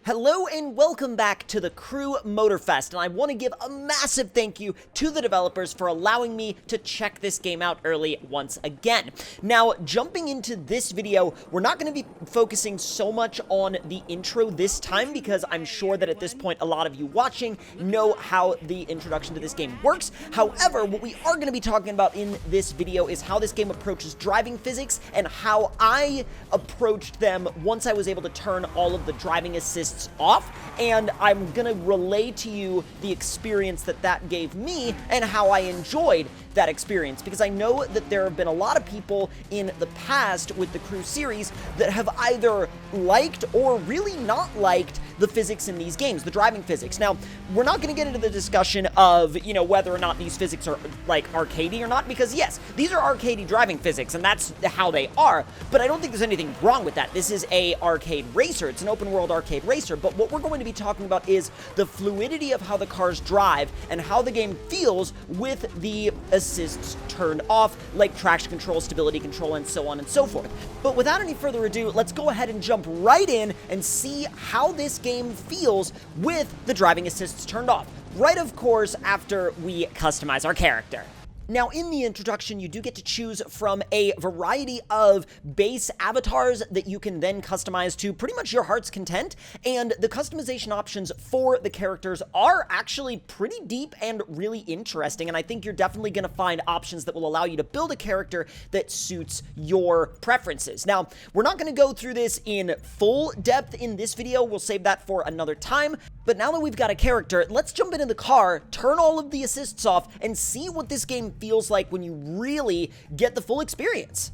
Hello and welcome back to the Crew Motorfest, and I want to give a massive thank you to the developers for allowing me to check this game out early once again. Now, jumping into this video, we're not going to be focusing so much on the intro this time because I'm sure that at this point a lot of you watching know how the introduction to this game works. However, what we are going to be talking about in this video is how this game approaches driving physics and how I approached them once I was able to turn all of the driving assists off, and I'm gonna relay to you the experience that gave me and how I enjoyed that experience, because I know that there have been a lot of people in the past with the Crew series that have either liked or really not liked the physics in these games, the driving physics. Now, we're not going to get into the discussion of, whether or not these physics are, arcadey or not, because yes, these are arcadey driving physics, and that's how they are, but I don't think there's anything wrong with that. This is a arcade racer. It's an open-world arcade racer, but what we're going to be talking about is the fluidity of how the cars drive and how the game feels with the assists turned off, like traction control, stability control, and so on and so forth. But without any further ado, let's go ahead and jump right in and see how this game feels with the driving assists turned off. Right, of course, after we customize our character. Now, in the introduction, you do get to choose from a variety of base avatars that you can then customize to pretty much your heart's content, and the customization options for the characters are actually pretty deep and really interesting, and I think you're definitely going to find options that will allow you to build a character that suits your preferences. Now, we're not going to go through this in full depth in this video. We'll save that for another time, but now that we've got a character, let's jump into the car, turn all of the assists off, and see what this game feels like when you really get the full experience.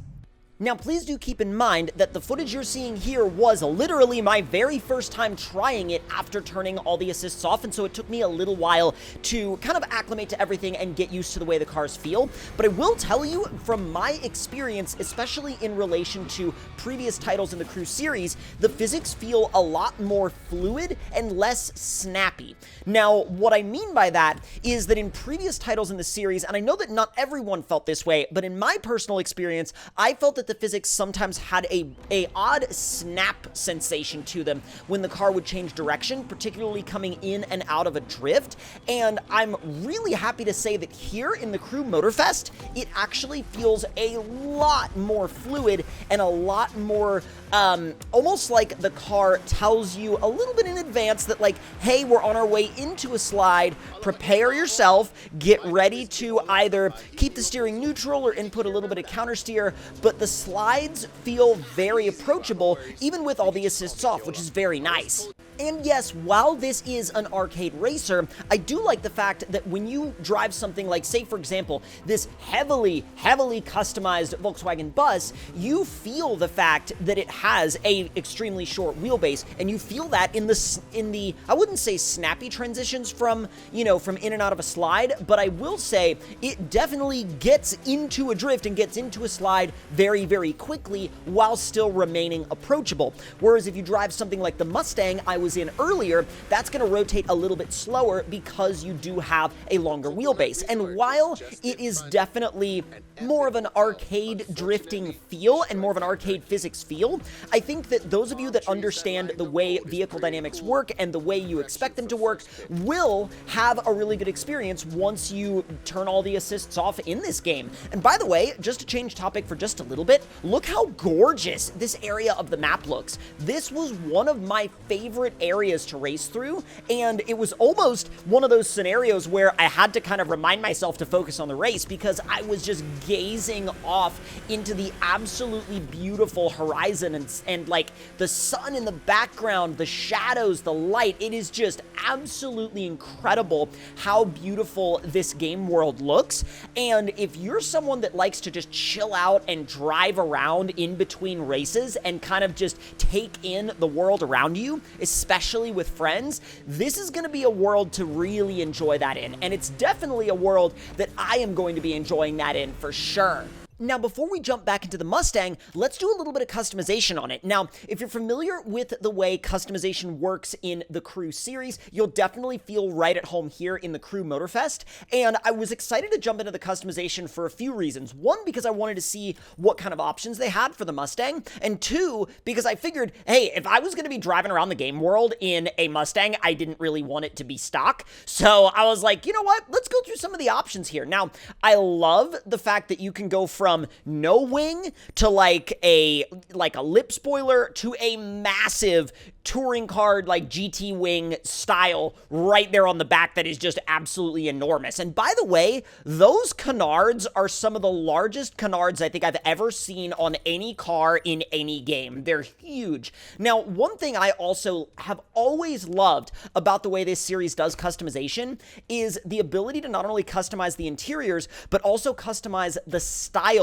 Now, please do keep in mind that the footage you're seeing here was literally my very first time trying it after turning all the assists off, and so it took me a little while to kind of acclimate to everything and get used to the way the cars feel. But I will tell you, from my experience, especially in relation to previous titles in the Crew series, the physics feel a lot more fluid and less snappy. Now, what I mean by that is that in previous titles in the series, and I know that not everyone felt this way, but in my personal experience, I felt that the physics sometimes had a odd snap sensation to them when the car would change direction, particularly coming in and out of a drift. And I'm really happy to say that here in the Crew Motorfest, it actually feels a lot more fluid and a lot more almost like the car tells you a little bit in advance that, like, hey, we're on our way into a slide, prepare yourself, get ready to either keep the steering neutral or input a little bit of counter steer, but the slides feel very approachable even with all the assists off, which is very nice. And yes, while this is an arcade racer, I do like the fact that when you drive something like, say, for example, this heavily customized Volkswagen bus, you feel the fact that it has a extremely short wheelbase, and you feel that in the I wouldn't say snappy transitions from in and out of a slide, but I will say it definitely gets into a drift and gets into a slide very, very quickly while still remaining approachable. Whereas if you drive something like the Mustang I was in earlier, that's going to rotate a little bit slower because you do have a longer wheelbase. And while it is definitely more of an arcade drifting feel and more of an arcade physics feel, I think that those of you that understand the way vehicle dynamics work and the way you expect them to work will have a really good experience once you turn all the assists off in this game. And by the way, just to change topic for just a little bit, look how gorgeous this area of the map looks. This was one of my favorite areas to race through, and it was almost one of those scenarios where I had to kind of remind myself to focus on the race because I was just gazing off into the absolutely beautiful horizon and like the sun in the background, the shadows, the light. It is just absolutely incredible how beautiful this game world looks. And if you're someone that likes to just chill out and drive around in between races and kind of just take in the world around you, especially with friends, this is going to be a world to really enjoy that in. And it's definitely a world that I am going to be enjoying that in for sure. Now, before we jump back into the Mustang, let's do a little bit of customization on it. Now, if you're familiar with the way customization works in the Crew series, you'll definitely feel right at home here in the Crew Motorfest, and I was excited to jump into the customization for a few reasons. One, because I wanted to see what kind of options they had for the Mustang, and two, because I figured, hey, if I was going to be driving around the game world in a Mustang, I didn't really want it to be stock, so I was like, you know what, let's go through some of the options here. Now, I love the fact that you can go from no wing to like a lip spoiler to a massive touring car like GT wing style right there on the back that is just absolutely enormous. And by the way, those canards are some of the largest canards I think I've ever seen on any car in any game. They're huge. Now, one thing I also have always loved about the way this series does customization is the ability to not only customize the interiors, but also customize the style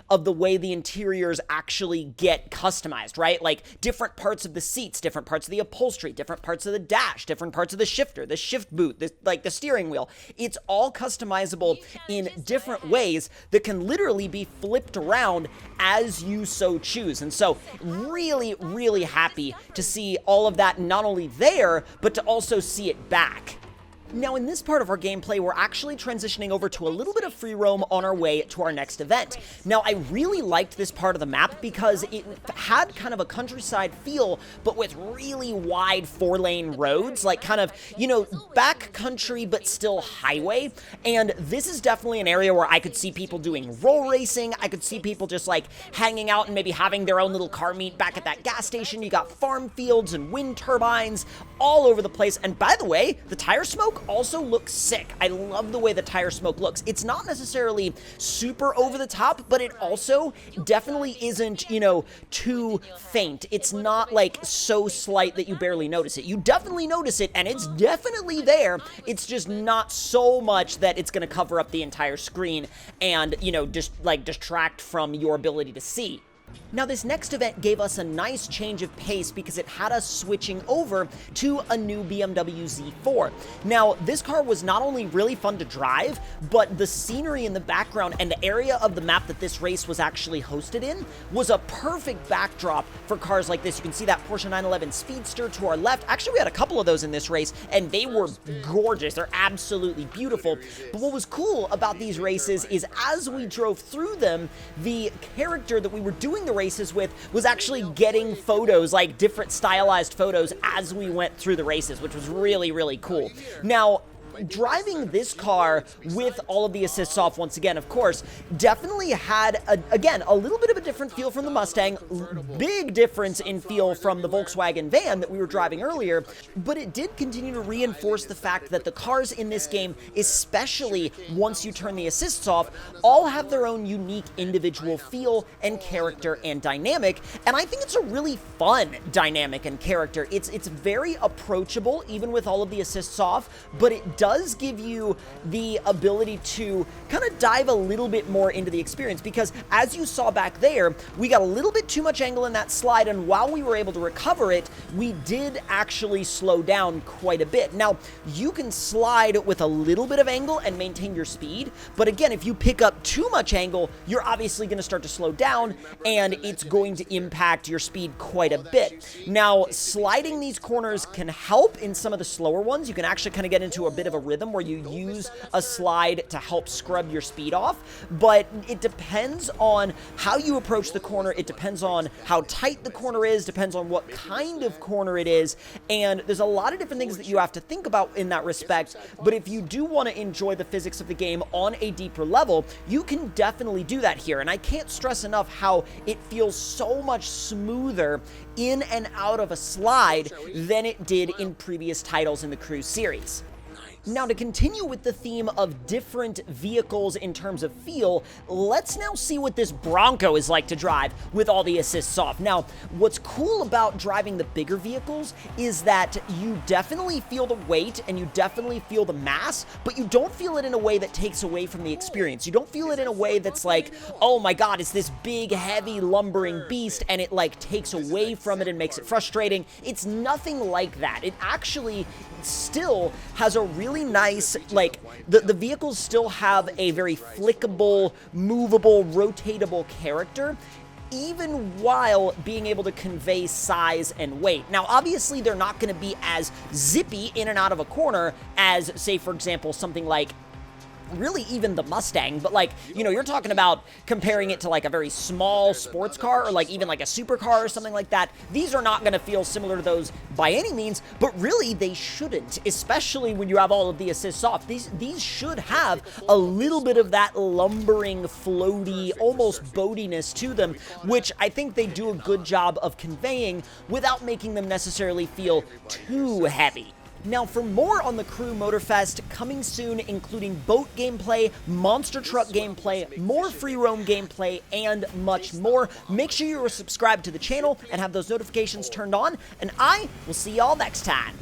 of the way the interiors actually get customized, right? Like different parts of the seats, different parts of the upholstery, different parts of the dash, different parts of the shifter, the shift boot, the steering wheel. It's all customizable in different ways that can literally be flipped around as you so choose. And so really, really happy to see all of that not only there, but to also see it back. Now, in this part of our gameplay, we're actually transitioning over to a little bit of free roam on our way to our next event. Now, I really liked this part of the map because it had kind of a countryside feel, but with really wide 4-lane roads, like kind of, you know, back country, but still highway. And this is definitely an area where I could see people doing roll racing. I could see people just like hanging out and maybe having their own little car meet back at that gas station. You got farm fields and wind turbines all over the place. And by the way, the tire smoke also looks sick. I love the way the tire smoke looks. It's not necessarily super over the top, but it also definitely isn't, you know, too faint. It's not like so slight that you barely notice it. You definitely notice it, and it's definitely there. It's just not so much that it's going to cover up the entire screen and, you know, just like distract from your ability to see. Now, this next event gave us a nice change of pace because it had us switching over to a new BMW Z4. Now, this car was not only really fun to drive, but the scenery in the background and the area of the map that this race was actually hosted in was a perfect backdrop for cars like this. You can see that Porsche 911 Speedster to our left. Actually, we had a couple of those in this race, and they were gorgeous. They're absolutely beautiful. But what was cool about these races is as we drove through them, the character that we were doing the races with was actually getting photos, like different stylized photos as we went through the races, which was really, really cool. Now, driving this car with all of the assists off once again, of course, definitely had, again, a little bit of a different feel from the Mustang, big difference in feel from the Volkswagen van that we were driving earlier, but it did continue to reinforce the fact that the cars in this game, especially once you turn the assists off, all have their own unique individual feel and character and dynamic, and I think it's a really fun dynamic and character. It's very approachable, even with all of the assists off, but it does give you the ability to kind of dive a little bit more into the experience, because as you saw back there, we got a little bit too much angle in that slide, and while we were able to recover it, we did actually slow down quite a bit. Now, you can slide with a little bit of angle and maintain your speed, but again, if you pick up too much angle, you're obviously going to start to slow down, and it's going to impact your speed quite a bit. Now, sliding these corners can help in some of the slower ones. You can actually kind of get into a bit of a rhythm where you use a slide to help scrub your speed off, but it depends on how you approach the corner. It depends on how tight the corner is, depends on what kind of corner it is, and there's a lot of different things that you have to think about in that respect. But if you do want to enjoy the physics of the game on a deeper level, you can definitely do that here, and I can't stress enough how it feels so much smoother in and out of a slide than it did in previous titles in the Crew series. Now, to continue with the theme of different vehicles in terms of feel, let's now see what this Bronco is like to drive with all the assists off. Now, what's cool about driving the bigger vehicles is that you definitely feel the weight and you definitely feel the mass, but you don't feel it in a way that takes away from the experience. You don't feel it in a way that's like, oh my god, it's this big, heavy, lumbering beast, and it like takes away from it and makes it frustrating. It's nothing like that. It actually still has a really really nice, like, the vehicles still have a very flickable, movable, rotatable character, even while being able to convey size and weight. Now, obviously, they're not going to be as zippy in and out of a corner as, say, for example, something like really even the Mustang, but like, you know, you're talking about comparing it to like a very small sports car or like even like a supercar or something like that. These are not going to feel similar to those by any means, but really they shouldn't, especially when you have all of the assists off. These should have a little bit of that lumbering, floaty, almost boatiness to them, which I think they do a good job of conveying without making them necessarily feel too heavy. Now, for more on the Crew Motorfest, coming soon, including boat gameplay, monster truck gameplay, more free roam gameplay, and much more, make sure you're subscribed to the channel and have those notifications turned on, and I will see y'all next time.